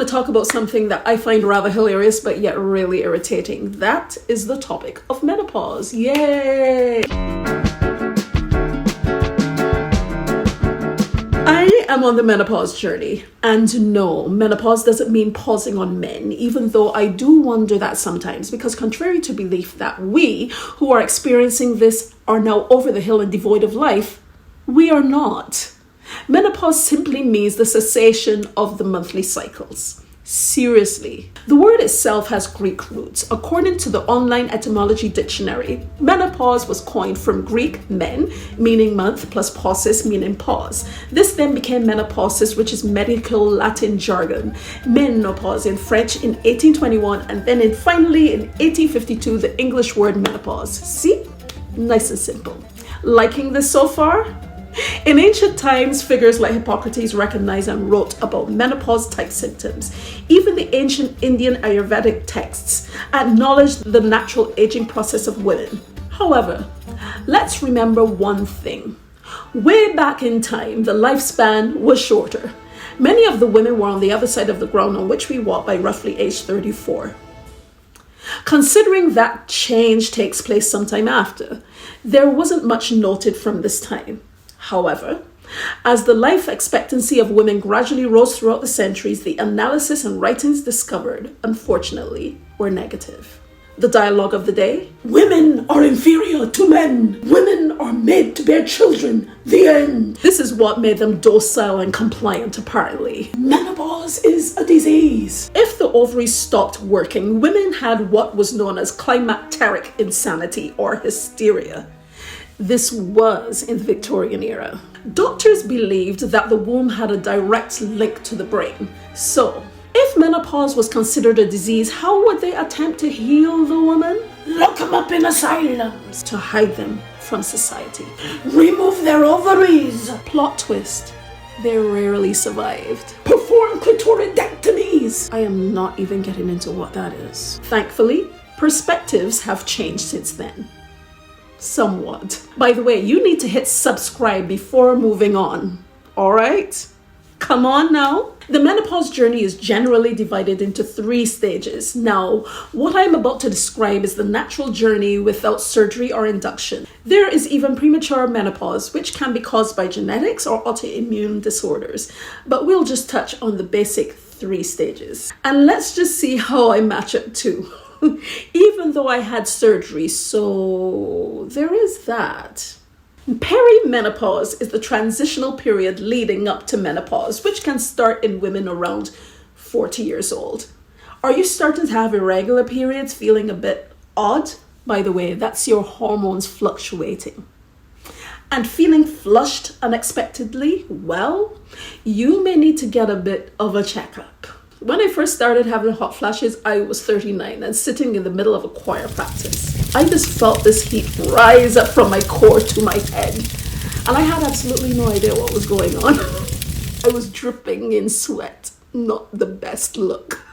to talk about something that I find rather hilarious, but yet really irritating. That is the topic of menopause. Yay! I am on the menopause journey, and no, menopause doesn't mean pausing on men, even though I do wonder that sometimes, because contrary to belief that we who are experiencing this are now over the hill and devoid of life, we are not. Menopause simply means the cessation of the monthly cycles. Seriously. The word itself has Greek roots. According to the online etymology dictionary, menopause was coined from Greek men, meaning month, plus pausis, meaning pause. This then became menopausis, which is medical Latin jargon. Menopause in French in 1821, and then finally in 1852, the English word menopause. See? Nice and simple. Liking this so far? In ancient times, figures like Hippocrates recognized and wrote about menopause-type symptoms. Even the ancient Indian Ayurvedic texts acknowledged the natural aging process of women. However, let's remember one thing. Way back in time, the lifespan was shorter. Many of the women were on the other side of the ground on which we walk by roughly age 34. Considering that change takes place sometime after, there wasn't much noted from this time. However, as the life expectancy of women gradually rose throughout the centuries, the analysis and writings discovered, unfortunately, were negative. The dialogue of the day: women are inferior to men. Women are made to bear children. The end. This is what made them docile and compliant, apparently. Menopause is a disease. If the ovaries stopped working, women had what was known as climacteric insanity or hysteria. This was in the Victorian era. Doctors believed that the womb had a direct link to the brain. So, if menopause was considered a disease, how would they attempt to heal the woman? Lock them up in asylums to hide them from society. Remove their ovaries. Plot twist: they rarely survived. Perform clitoridectomies. I am not even getting into what that is. Thankfully, perspectives have changed since then. Somewhat. By the way, you need to hit subscribe before moving on. All right? Come on now. The menopause journey is generally divided into 3 stages. Now, what I'm about to describe is the natural journey without surgery or induction. There is even premature menopause, which can be caused by genetics or autoimmune disorders. But we'll just touch on the basic 3 stages. And let's just see how I match up too. Even though I had surgery, so there is that. Perimenopause is the transitional period leading up to menopause, which can start in women around 40 years old. Are you starting to have irregular periods, feeling a bit odd? By the way, that's your hormones fluctuating. And feeling flushed unexpectedly? Well, you may need to get a bit of a checkup. When I first started having hot flashes, I was 39 and sitting in the middle of a choir practice. I just felt this heat rise up from my core to my head, and I had absolutely no idea what was going on. I was dripping in sweat. Not the best look.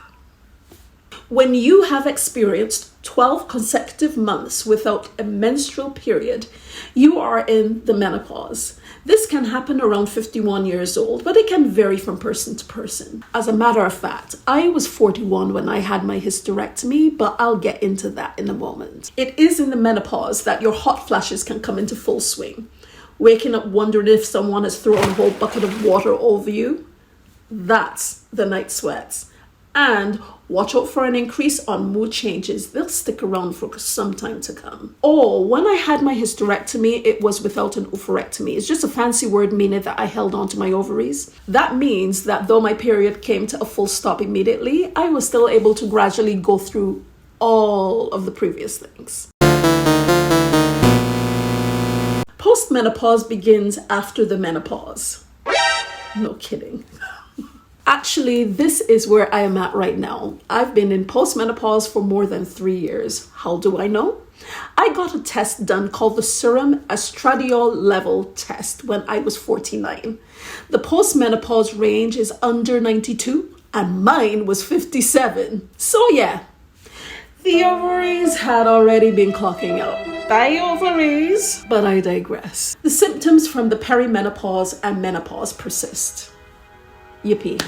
When you have experienced 12 consecutive months without a menstrual period, you are in the menopause. This can happen around 51 years old, but it can vary from person to person. As a matter of fact, I was 41 when I had my hysterectomy, but I'll get into that in a moment. It is in the menopause that your hot flashes can come into full swing. Waking up wondering if someone has thrown a whole bucket of water over you, that's the night sweats. And watch out for an increase on mood changes. They'll stick around for some time to come. Or when I had my hysterectomy, it was without an oophorectomy. It's just a fancy word meaning that I held on to my ovaries. That means that though my period came to a full stop immediately, I was still able to gradually go through all of the previous things. Postmenopause begins after the menopause. No kidding. Actually, this is where I am at right now. I've been in postmenopause for more than 3 years. How do I know? I got a test done called the serum estradiol level test when I was 49. The postmenopause range is under 92 and mine was 57. So yeah, the ovaries had already been clocking out. Bye ovaries! But I digress. The symptoms from the perimenopause and menopause persist. Yippee.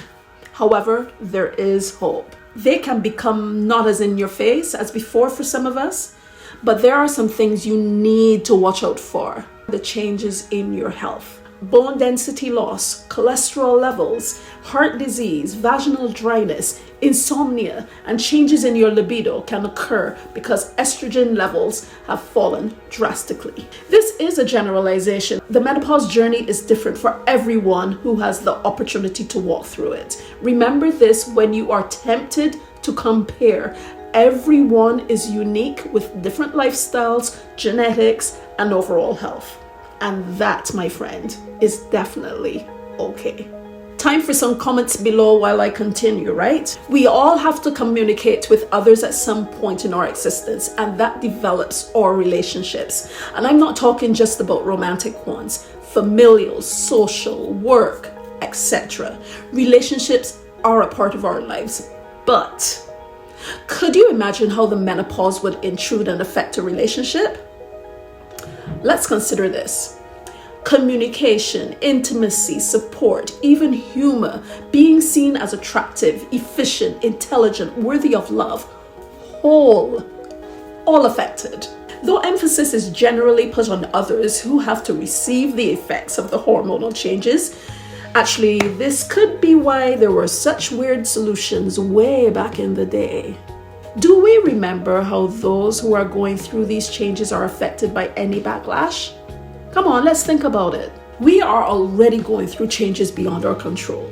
However, there is hope. They can become not as in your face as before for some of us, but there are some things you need to watch out for. The changes in your health. Bone density loss, cholesterol levels, heart disease, vaginal dryness, insomnia, and changes in your libido can occur because estrogen levels have fallen drastically. This is a generalization. The menopause journey is different for everyone who has the opportunity to walk through it. Remember this when you are tempted to compare. Everyone is unique with different lifestyles, genetics, and overall health. And that, my friend, is definitely okay. Time for some comments below while I continue, right? We all have to communicate with others at some point in our existence, and that develops our relationships. And I'm not talking just about romantic ones, familial, social, work, etc. Relationships are a part of our lives, but could you imagine how the menopause would intrude and affect a relationship? Let's consider this. Communication, intimacy, support, even humor, being seen as attractive, efficient, intelligent, worthy of love, all affected. Though emphasis is generally put on others who have to receive the effects of the hormonal changes, actually, this could be why there were such weird solutions way back in the day. Do we remember how those who are going through these changes are affected by any backlash? Come on, let's think about it. We are already going through changes beyond our control.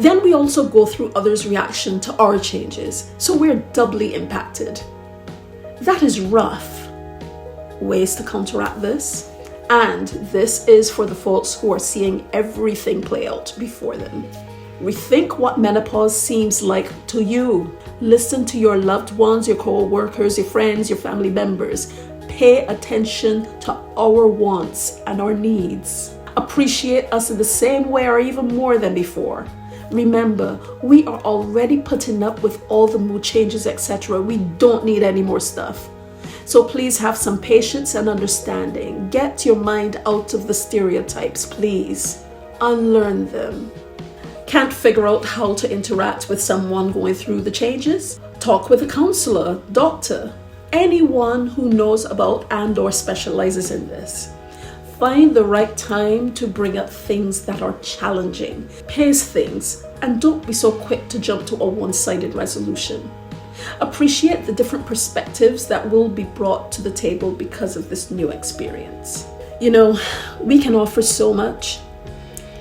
Then we also go through others' reaction to our changes, so we're doubly impacted. That is rough. Ways to counteract this? And this is for the folks who are seeing everything play out before them. Rethink what menopause seems like to you. Listen to your loved ones, your co-workers, your friends, your family members. Pay attention to our wants and our needs. Appreciate us in the same way or even more than before. Remember, we are already putting up with all the mood changes, etc. We don't need any more stuff. So please have some patience and understanding. Get your mind out of the stereotypes, please. Unlearn them. Can't figure out how to interact with someone going through the changes? Talk with a counselor, doctor, anyone who knows about and or specializes in this. Find the right time to bring up things that are challenging. Pace things, and don't be so quick to jump to a one-sided resolution. Appreciate the different perspectives that will be brought to the table because of this new experience. You know, we can offer so much.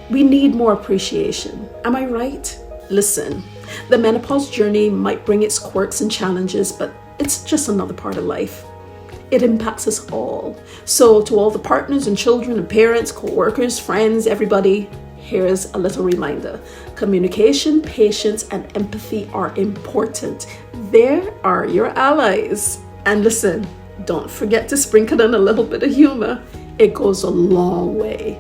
We need more appreciation. Am I right? Listen, the menopause journey might bring its quirks and challenges, but it's just another part of life. It impacts us all. So to all the partners and children and parents, co-workers, friends, everybody, here's a little reminder. Communication, patience, and empathy are important. They are your allies. And listen, don't forget to sprinkle in a little bit of humor. It goes a long way.